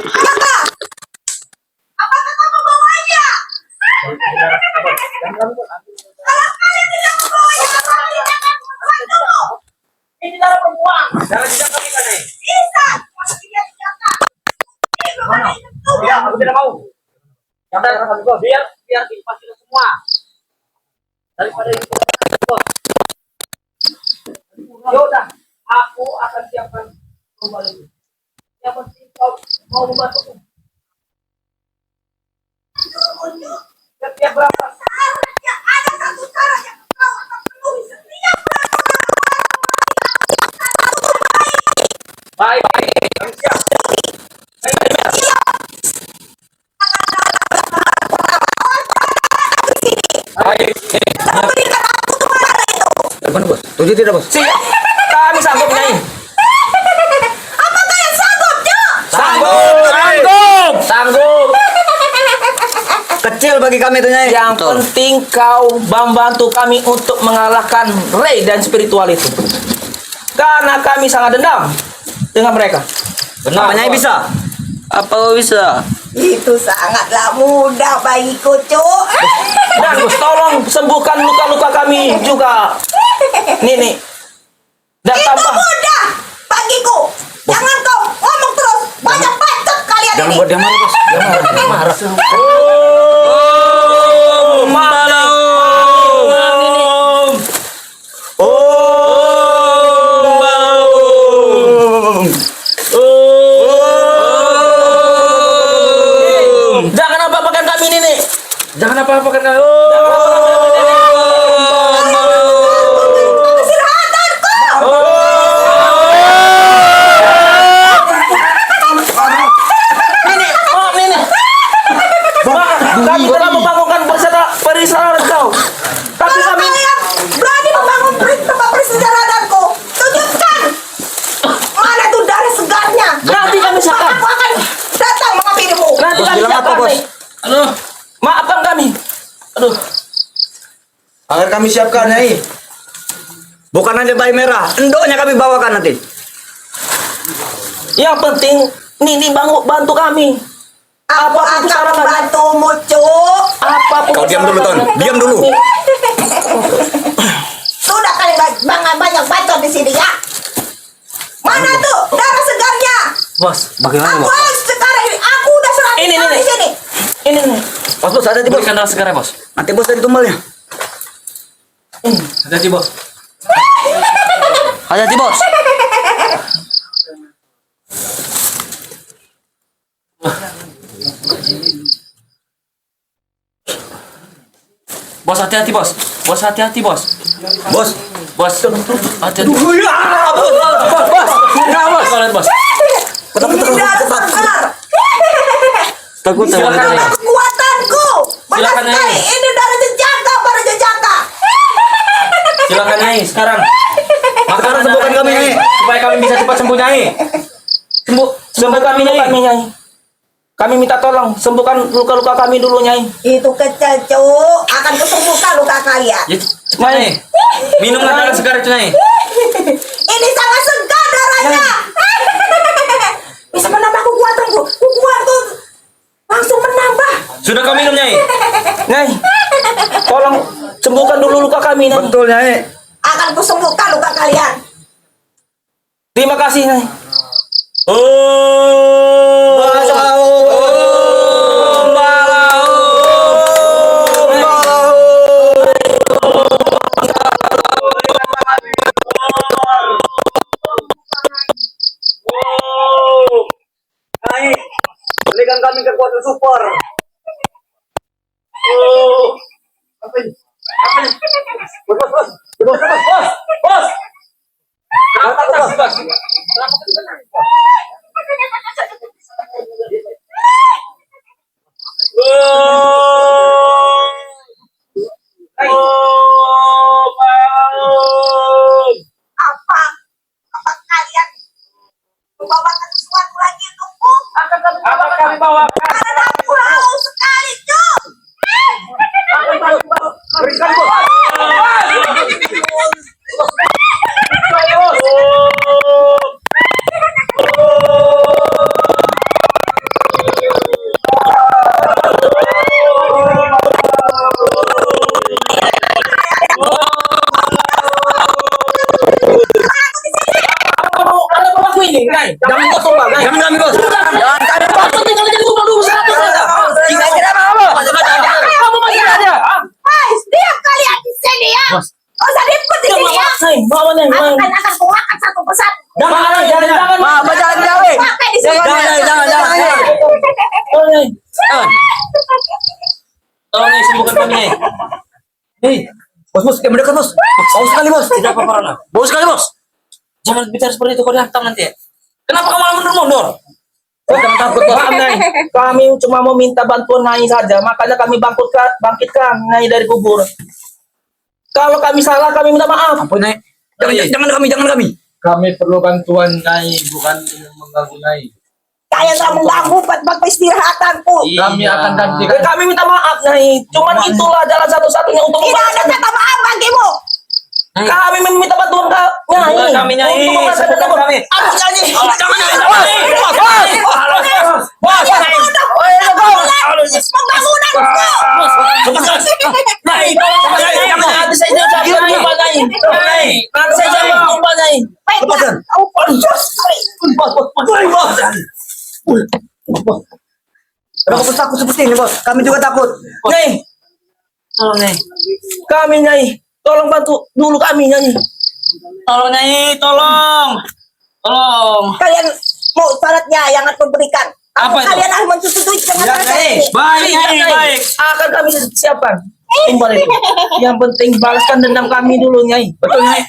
Apakah? Apakah kamu bawanya? Kalau kalian tidak membawanya, kalian akan membantu. Ini darah perempuan. Bisa. Dia tidak. Ini bukan itu. Ya, aku tidak mau. Yang darah kami kok biar dipastikan semua. Daripada itu. Ya udah, aku akan siapkan kembali. Yang penting kau mau membantuku. Setiap berapa? Seharusnya ada satu cara yang kau akan penuhi setiap Baik. Kami siap. Setuju tidak, Bos? Kami sanggup, Nyai. Apa kalian sanggup, Cuk? Sanggup. Kecil bagi kami itu, Nyai. Yang penting kau membantu kami untuk mengalahkan Ray dan spiritual itu. Karena kami sangat dendam dengan mereka. Apa Nyai bisa? Apa bisa? Itu sangatlah mudah bagiku, Cuk. Dan tolong sembuhkan luka-luka kami juga. Nih. Dan Itu tambah. mudah bagiku. Jangan kau ngomong terus. Banyak bacot kalian Jangan ini. buat dia marah, Bos. Dia marah. Jangan apa-apakan kami ini. Jangan apa-apakan kami. Istirahatanku. Kami telah membangunkan peristirahatan kau. Tapi Kalau kami kalian berani membangun tempat peristirahatan,ku tunjukkan mana tuh darah segarnya. nanti kami siapkan. Aku akan datang mengambilmu. Nanti Bos kami bilang apa, siapkan. Bos? Nih. Aduh, maafkan kami. Aduh, Agar kami siapkan, Nyai. Bukan hanya bayi merah, endoknya kami bawakan nanti. yang penting Nini bantu kami. Aku Apapun akan saran kami. membantumu, Cuk. Apapun Kau diam dulu, saran Ton. kami. Diam dulu. Sudah kalian banyak bacot di sini ya. Mana tuh darah segarnya? Bos, bagaimana, Aku Bos? harus sekarang ini. Aku udah serang Ini, kau ini. di sini. Ini nih. Bos, ada di Bos. Berikan darah segar ya, Bos. Nanti Bos dari tumbalnya. Hati-hati, Bos. Hati-hati, Bos. Bos, hati-hati, Bos. Bos, hati-hati, Bos. Bos, Bos, hati-hati. Bos. Enggak, Bos. Lihat, Bos. Ini darah segar. Takut, Itulah kekuatanku. Banyak Silakan, sekali. Nyai. Ini darah jejaka para jejaka. Silakan, Nyai, sekarang. Sekarang sembuhkan kami, Nyai. Supaya kami bisa cepat sembuh, Nyai. Sembuh kami, Nyai. Kami minta tolong sembuhkan luka-luka kami dulu, Nyai. Itu kecil, Cuk. Akan kusembuhkan luka kalian. Ya, cepat, Nyai. Minumlah darah segar itu, Nyai. Ini sangat segar darahnya. Bisa menambah kekuatanku. Kekuatanku langsung menambah. Sudah kau minum, Nyai. Nyai, tolong sembuhkan dulu luka kami, Nyai. Betul, Nyai. Akan kusembuhkan luka kalian. Terima kasih, Nyai. Berikan kami kekuatan super. Apa kalian membawakan sesuatu lagi untukku? Apa kami bawakan? Karena aku haus sekali, Cuk. Ada apa aku ini, Nyai? Jangan kau tumbal, Nyai. Jangan kami, Bos. Aku tinggal jadi tumbal dulu satu saja. Kamu masih ada? Hai, diam kalian di sini ya. Gak usah ribut di sini ya. Nyai, bawa, Nyai. Akan kumakan satu persatu. Jangan, jangan. Jangan jauh. Pakai di sini. Jangan. Oh, Nyai. Tolong, Nyai, sembuhkan kami, Nyai. Hei, Bos, kayak mendekat, Bos. Bau sekali, Bos. Tidak apa-apa, Rana. Bau sekali, Bos. Jangan bicara seperti itu, kau dihantam nanti ya. Kenapa kau malah mundur-mundur? Jangan takut, Bos. Nyai. Kami cuma mau minta bantuan Nyai saja, makanya kami bangkitkan Nyai dari kubur. Kalau kami salah, kami minta maaf. Ampun, Nyai. Jangan kami. Kami perlu bantuan Nyai, bukan ingin mengganggu Nyai. Kaya nggak mengganggu buat istirahatanku. Kami akan gantikan. Kami minta maaf, Nyai. Cuman itulah jalan satu-satunya untuk Tidak ada membalaskan. kata maaf bagimu. Kami meminta bantuan Nyai. Kami, Nyai. Untuk membalaskan dendam. Kami. Aduh, Nyai. Jangan, Nyai. Pembangunanku. Nyai, nanti saya jawab Nyai, Pak Nyai. Nanti saya jawab Pak Nyai. Baiklah, kau bodoh sekali. Kenapa takut seperti ini, Bos? Kami juga takut. Nyai, Tolong, Nyai. kami Nyai. Tolong bantu dulu kami Nyai. Tolong, Nyai. Tolong. Tolong. Kalian mau syaratnya yang aku berikan. Apa itu? Kalian harus menyetujui dengan Ya, syarat Nyai. ini. Baik, Siap, Nyai. Baik. Akan kami siapkan. Tumbal itu. Yang penting balaskan dendam kami dulu Nyai. Betul, Nyai.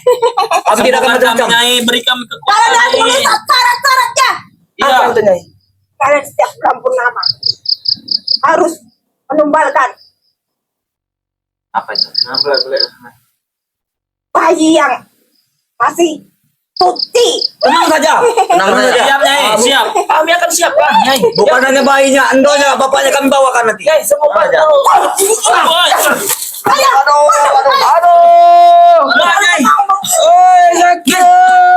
Kami tidak akan Sembuhkan kami, macam-macam. Nyai. Beri kami Kalian kekuatan, harus Nyai. menulis syarat-syaratnya. Iya. Apa itu Nyai? Kalian setiap bulan purnama harus menumbalkan Apa itu? bayi yang masih suci. Tenang saja. Tenang saja. Siap, Nyai. Siap. Kami akan siapkan Nyai. Bukan hanya bayinya, endonya, bapaknya kami bawakan nanti. Nyai, semua Tenang saja. dulu. Kalian Aduh. Nyai. Oi, sakit.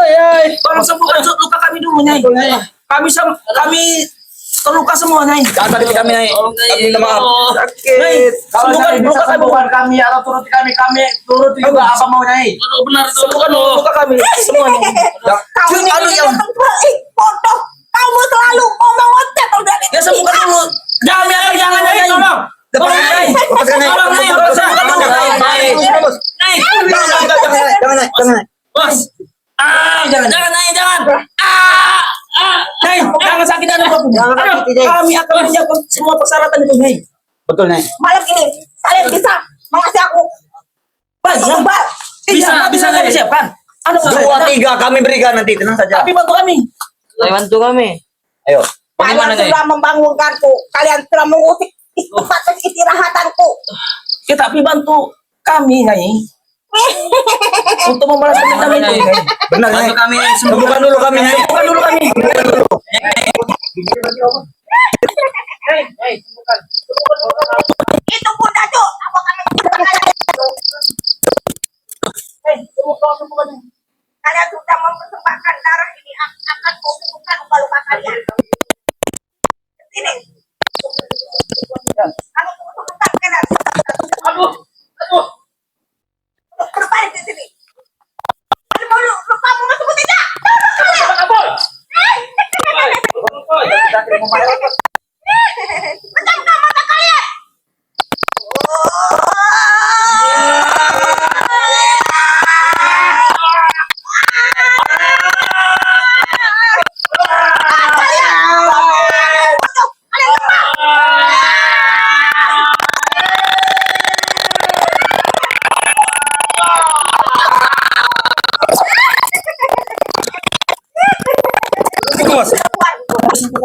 Nyai. Tolong sembuhkan luka kami dulu Nyai. Kami terluka semua Nyai. Jangan sakiti kami, Nyai. Kami minta maaf. Nyai, sembuhkan luka kami. kami atau turuti kami turuti juga apa mau Nyai. Benar itu. Sembuhkan luka kami semua Nyai. kamu ini bodoh. Kamu selalu ngomong otak dari Ya sembuhkan dulu. Jangan, Nyai. Jangan, Nyai. Tolong. Tolong Nyai. Lepaskan, Nyai. Tolong, Nyai. Lepaskan, Sembuhkan dulu. Nyai. Nyai. Bos. Nyai. Jangan, Nyai. Bos. Jangan, Nyai. Jangan. Nyai, jangan sakiti anak aku. Jangan sakiti, Nyai. Kami akan menyiapkan semua persyaratan itu Nyai. Betul, Nyai. malam ini. Kalian bisa mengasih aku Baik, Nyai. tumbal. Bisa kami siapkan. Ada Dua, apa? tiga kami berikan nanti. Tenang saja. Tapi bantu kami. Bantu kami. Ayo. Bagaimana, Kalian Nyai? sudah membangunkanku. Kalian telah mengusik tempat istirahatanku. Ya, tapi bantu kami Nyai. Untuk membalaskan dendam itu Nyai. Benar, Nyai. Bantu kami. Sembuhkan dulu kami, Nyai. Sembuhkan dulu kami. Itu bunda tuh. Apa kalian kalian sudah mempersembahkan darah ini akan membuka luka-luka kalian. Sini. Kamu mempersembahkan kalian. Aduh. Berbalik di sini. Kamu mau lupamu masuk ke tidak? Pejamkan mata kalian.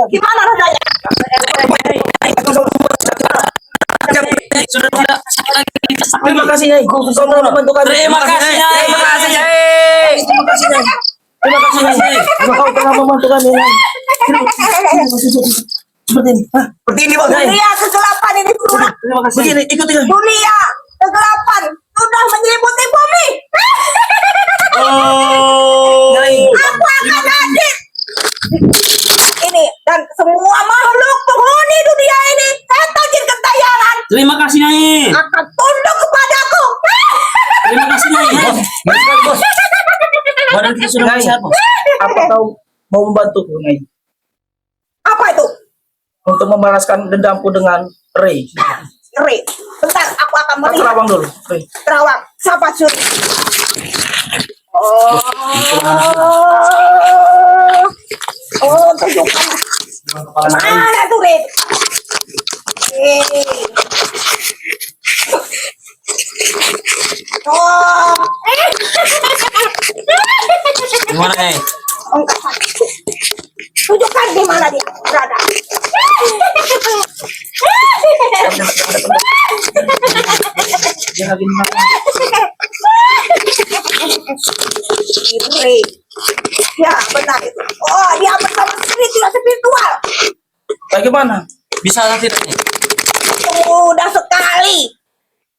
Gimana rasanya? Sudah tidak sakit lagi. Terima kasih Nyai. Kau telah membantu kami. Terima kasih, Nyai. Terima kasih Nyai. Terima kasih Nyai. Terima kasih Nyai. Kau telah membantu kami Nyai. Seperti ini. Hah? Seperti ini, Bos. Dunia kegelapan ini sudah. Terima kasih. Begini, ikuti Nyai. Dunia kegelapan sudah menyelimuti bumi. Nyai. Aku akan hadir. Ini dan semua makhluk penghuni dunia ini, setan jin gentayangan Terima kasih, Nyai. akan tunduk kepadaku. Terima kasih, Nyai. Bos. Badan kita sudah Nyai. sehat, Bos. Apa kau mau membantuku Nyai? Apa itu? Untuk membalaskan dendamku dengan Ray. Ri, bentar aku akan Kau melihat terawang dulu. Ray. terawang. Siapa suri? Oh, tunjukkan. Mana tuh Ri? Oh, Gimana, Nyai? tunjukkan di mana dia berada. Dia lagi Ray. Ya, benar itu. Oh, dia bersama spiritual. Bagaimana? Bisa nanti ini. Mudah sekali.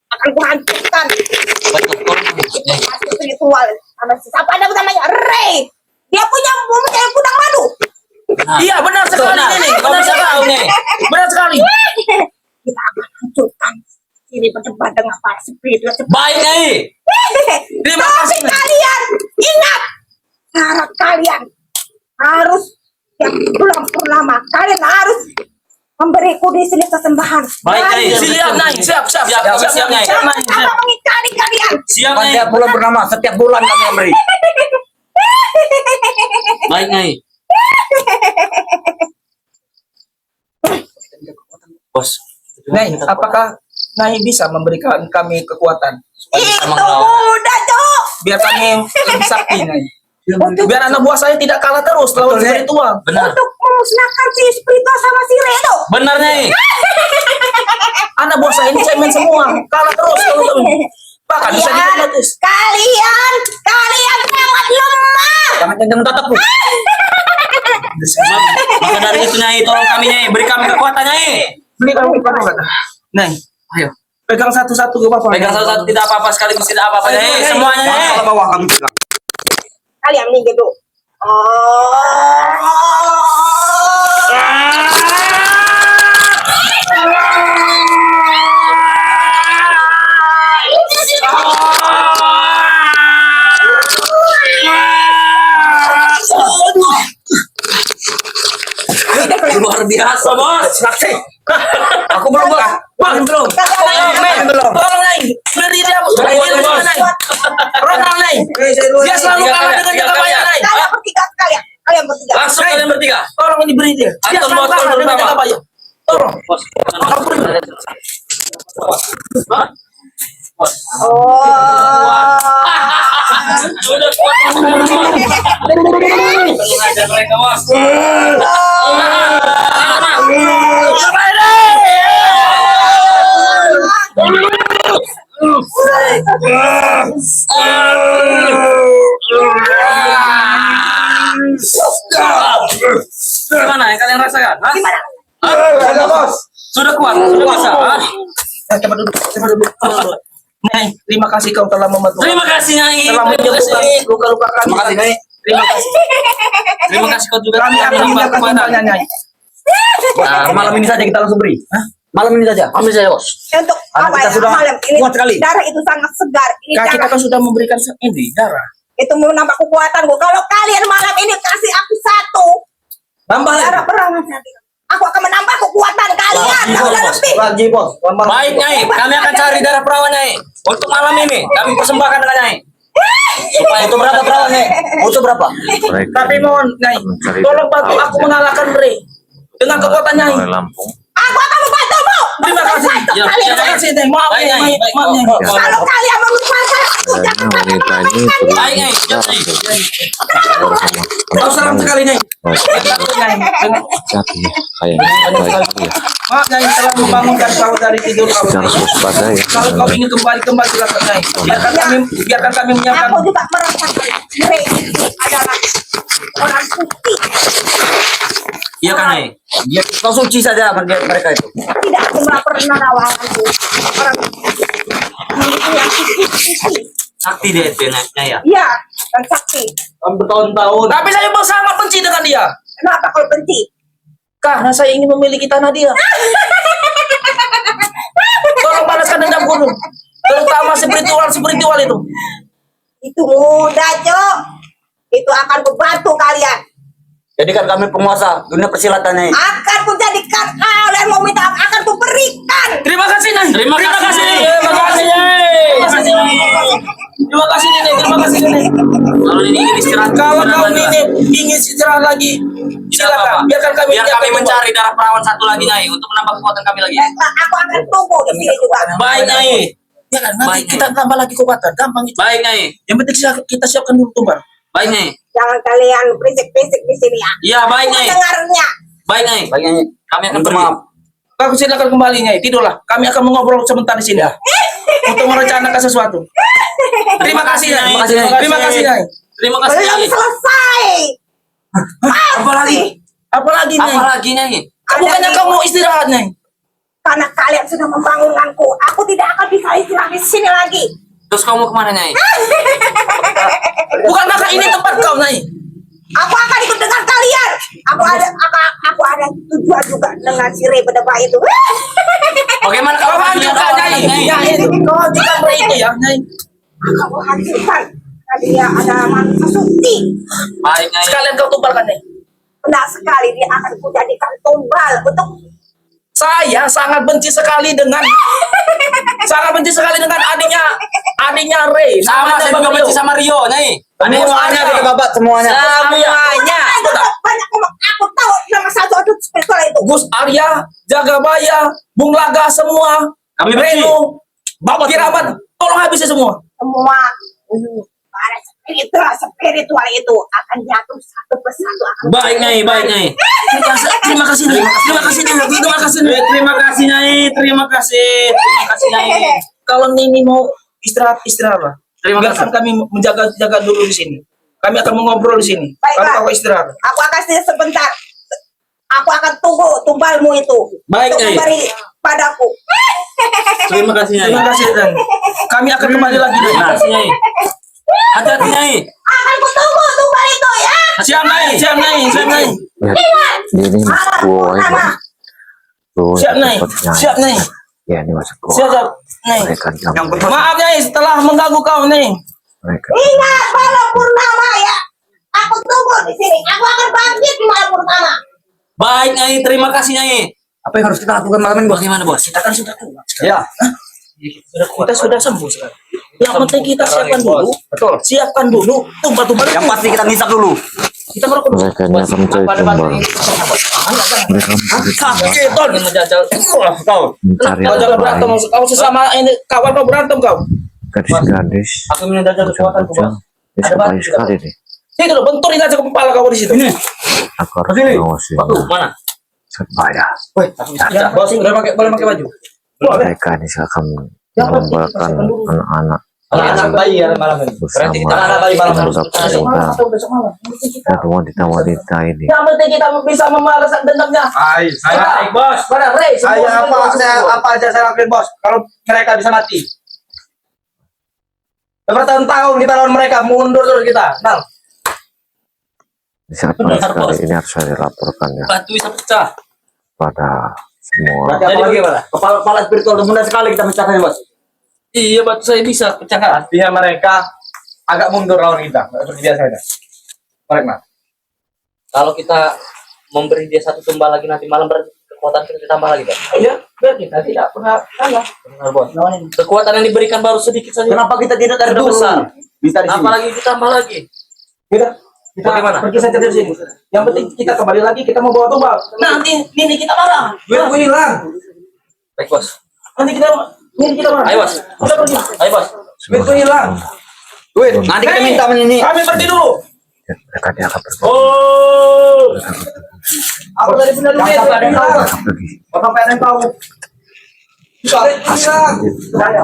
Akan kuhancurkan. Betul. Spiritual. Sama siapa ada namanya? Ray. Dia punya gudang madu. Iya, benar sekali ini. Kau bisa tahu nih. Benar sekali. Kita akan hancurkan. Ini berdebat dengan para spiritual. Baik, Nyai. Terima Tapi kasih. kalian ingat, syarat kalian harus yang bulan purnama kalian harus memberiku di sini sesembahan. Baik, Nyai. Siap, Nyai. Siap. Siap, Nyai. Siap, Nyai. Apa mengikari kalian? Siap, Nyai. Setiap bulan bernama, setiap bulan kami memberi. Baik, Nyai. Bos. Nyai, apakah Nyai bisa memberikan kami kekuatan Itu mudah, Cok. biar kami lebih sakti, Nyai? Biar anak buah saya tidak kalah terus lawan Betul, Nyai. spiritual. Benar. Untuk memusnahkan si spiritual sama si Redo. Benar, Nyai. Anak buah saya ini cemen semua, kalah terus kalau bahkan bisa dihipnotis. Kalian sangat lemah. Jangan tatapku. Maka dari itu, Nyai, tolong kami, Nyai. Beri kami kekuatan, Nyai. Beli kamu kekuatan. Nyai, Ayo. pegang satu-satu gak apa-apa. Pegang satu-satu tidak apa-apa, sekaligus tidak apa-apa, Nyai. Semuanya, Nyai. Kalau bawah kami pegang. Kalian minggir dulu. Luar biasa, Bos. Saksi. Aku belum, Bos. Belum. Belum. Tolong, Nyai. Beri dia, Bos. Baik, Beri dia, Bos. Nyai. Ronald, Nyai. Dia selalu kalah dengan jangka panjang, Nyai. Kalian bertiga sekalian. Kalian bertiga. Langsung kalian bertiga. Tolong ini beri dia. Dia Anton, selalu Bos, kalah tolong dengan pertama. jangka panjang. Tolong. Bos. Bos. Sudah kuat. Ajar mereka, Bos. Gimana yang kalian rasakan? Hah? Ada, Bos. Sudah kuat, sudah bisa. Hah? Cepat duduk. Nyai, terima kasih kau telah membantu. Terima kasih, Nyai. Telah Terima menyembuhkan kasih. luka-luka kami. Terima kasih, Nyai. Terima kasih. Terima kasih kau juga. Kami akan menyiapkan timbalnya, Nyai. Malam ini saja kita langsung beri. Malam ini saja. Ambil saya, Bos. Untuk Anak apa kita ya? sudah Malam ini kuat sekali. darah itu sangat segar. Ini Kak, kita darah kan sudah memberikan ini darah. itu menambah kekuatanku. Kalau kalian malam ini kasih aku satu Tambah darah lagi. perang nanti, aku akan menambah kekuatan kalian. Tahu Bos. lebih. Lagi, Bos. Baik, Nyai. Kami akan cari darah perawan, Nyai. Untuk malam ini, kami persembahkan dengan Nyai. Supaya Untuk berapa perawan, Nyai? Untuk berapa? Tapi mohon, Nyai, tolong bantu aku mengalahkan Ray dengan kekuatan Nyai. Lampung. Aku akan membantumu. Terima kasih. Ya, Kalian Terima kasih, Nyai. Maaf, Baik, Nyai. Nyai. Baik, Maaf, Nyai. Bos. kalau kalian melupakan aku Karena jangan sampai wanita ini melakukan Baik, Nyai. Siap, Nyai. Kau seram sekali, Nyai. Oh, Nyai. hati kayaknya baik ya. Maaf, Nyai, telah membangunkan kau dari tidur kau. Kita harus waspada ya. Kalau kau ingin kembali silakan, Nyai. Biarkan kami menyiapkan. aku juga merasakan Ray itu adalah orang suci. Iya kan, Nyai? Biar kau suci saja mereka itu. Tidak aku pernah rawanganku orang manusia yang suci. Sakti dia itu, Nyai, ya. Iya, dan sakti. Bertahun-tahun. Tapi saya pun sangat benci dengan dia. Kenapa kau benci? Karena saya ingin memiliki tanah dia. Tolong balaskan dendam gunung. Terutama spiritual itu. Itu mudah, Cok. Itu akan membantu kalian. Jadikan kami penguasa dunia persilatan, Nyai. Akan kujadikan kalian mau minta apa, akan kuberikan. Terima kasih, Nyai. Terima kasih. Terima kasih, Nyai. Terima kasih, Nyai. Terima kasih, Nyai. Terima kasih, Nyai. Kalau ini ingin istirahat, Kalau gimana, kau Nyai? ini ingin istirahat lagi, Tidak apa-apa. silakan. Biarkan kami Biar menyiapkan kami mencari darah perawan satu lagi, Nyai, untuk menambah kekuatan kami lagi. Aku akan tunggu di sini juga. Baik, Nyai. Ya kan, nanti Baik, kita tambah lagi kekuatan. Gampang itu. Baik, Nyai. Yang penting kita siapkan dulu tumbal. Baik, Nyai. Jangan kalian berisik-berisik di sini ya. Iya, baik, Nyai. Dengarnya. Baik, Nyai. Baik, Nyai. Kami akan Minta pergi. maaf. Kau silakan kembali, Nyai. Tidurlah. Kami akan mengobrol sebentar di sini ya. Untuk merencanakan sesuatu. Terima kasih, Nyai. Terima kasih, Nyai. Terima kasih, Nyai. Terima kasih Belum Nyai. selesai. Apalagi? Apalagi Nyai? Apalagi Nyai? Bukannya kamu mau istirahat Nyai? Karena kalian sudah membangunkanku, aku tidak akan bisa istirahat di sini lagi. Terus kamu mau kemana Nyai? Bukankah ini tempat kau Nyai? Aku akan ikut dengan kalian. Aku ada tujuan juga dengan si Rey berdebah itu. Bagaimana Kau kamu hancurkan Nyai. Yang itu kau hancurkan Rey itu ya Nyai. Aku hancurkan. Dia ada manusia suci. Baik Nyai. Sekalian kau tumbalkan Nyai. Benar sekali dia akan kujadikan tumbal untuk Saya sangat benci sekali dengan adiknya Rey. Sama Namanya saya Bang juga Rio. benci sama Rio Nyai. Semuanya kita babat semuanya. Semuanya. banyak ngomong. Aku tahu nama satu itu spiritual itu. Gus Arya, Jagabaya, Bung Laga semua. Kami benci. Reno, Bapak Kiraman, tolong habisi semua. Semua para spiritual itu akan jatuh satu persatu. Baik Nyai, baik Nyai. Terima kasih Nyai. Terima kasih Nyai. Terima kasih Nyai. Terima kasih Nyai, terima kasih. Terima kasih Nyai. Kalau Nini mau istirahat lah. Terima kasih. Biarkan kami menjaga dulu di sini. Kami akan mengobrol di sini. Baik, Kalau Pak. kau istirahat. Aku akan sini sebentar. Aku akan tunggu tumbalmu itu. Baik, untuk Nyai. kembali padaku. Terima kasih Nyai. Terima kasih Dan. Kami akan kembali lagi. Terima kasih Nyai. Hati-hati Nyai. Akan kutunggu tumbal itu ya. Siap Nyai, siap Nyai, siap Nyai. Ingat. Dia ini masuk gua aja. Tuh, Siap Nyai. cepatnya. Siap Nyai. Ya, ini masuk gua. Siap Nyai. Mereka diam. Maaf Nyai setelah mengganggu kau Nyai. Mereka Ingat malam purnama ya. Aku tunggu di sini. Aku akan bangkit di malam purnama. Baik Nyai, terima kasih Nyai. Apa yang harus kita lakukan malam ini, Bos? Bagaimana Bos? Kita kan sudah kuat. Ya, Kita sudah sembuh sekarang. Yang penting kita siapkan dulu. betul. Siapkan dulu tumbal-tumbal. Yang pasti kita ngisap dulu. Kita merokok. mereka ini akan mencari tumbal. Mereka mencari tumbal. Keton. Menjajal. Kau. Mencari Kau jangan berantem. tumbal. Kau sesama ini kawan kau berantem kau. Gadis-gadis. Aku menjajal kekuatanku Bos. Ini sekali sekali nih. Itu loh, benturin aja ke kepala kau di situ. Aku harus mengawasi. Mana? Supaya Ya, bos, boleh pakai baju. mereka ini akan mengembangkan anak-anak Anak bayi ya malam ini. bersama Berarti kita anak bayi malam ini. Besok malam. dan wanita-wanita ini. Yang penting kita bisa membalas dendamnya. Saya Bos, pada Rey. apa aja saya lakuin, Bos. Kalau mereka bisa mati. Bertahun-tahun kita lawan mereka, mundur terus kita. Nang. Di saat panas sekali ini harus saya laporkan ya Batu bisa pecah. pada semua. Berarti apa lagi, Pak? Kepala spiritual itu mudah sekali kita pecahkan, Bos. Iya, batu saya bisa pecahkan. Artinya mereka agak mundur lawan kita. Seperti biasa ya. Mereka. Kalau kita memberi dia satu tumbal lagi nanti malam berarti kekuatan kita ditambah lagi, Bos. Iya, biar kita tidak pernah kalah. Benar, Bos. Kekuatan yang diberikan baru sedikit saja. Kenapa kita tidak dari Sudah dulu? besar. Bisa di sini. Apalagi ditambah lagi. Kita Bagaimana? pergi saja dari sini. Yang penting kita kembali lagi, kita mau bawa tumbal. Nanti ini kita marah. Duitku hilang. Baik, Bos. Nanti kita marah. Ayo, Bos. Kita pergi. Ayo, Bos. Duitku hilang. Duit. Nanti kita minta ini. Kami pergi dulu. Mereka dia akan pergi. Oh. Aku tadi punya duit. Jangan sampai ada yang tahu. Mereka pergi. Bapak pengen tahu. Duit hilang. Saya.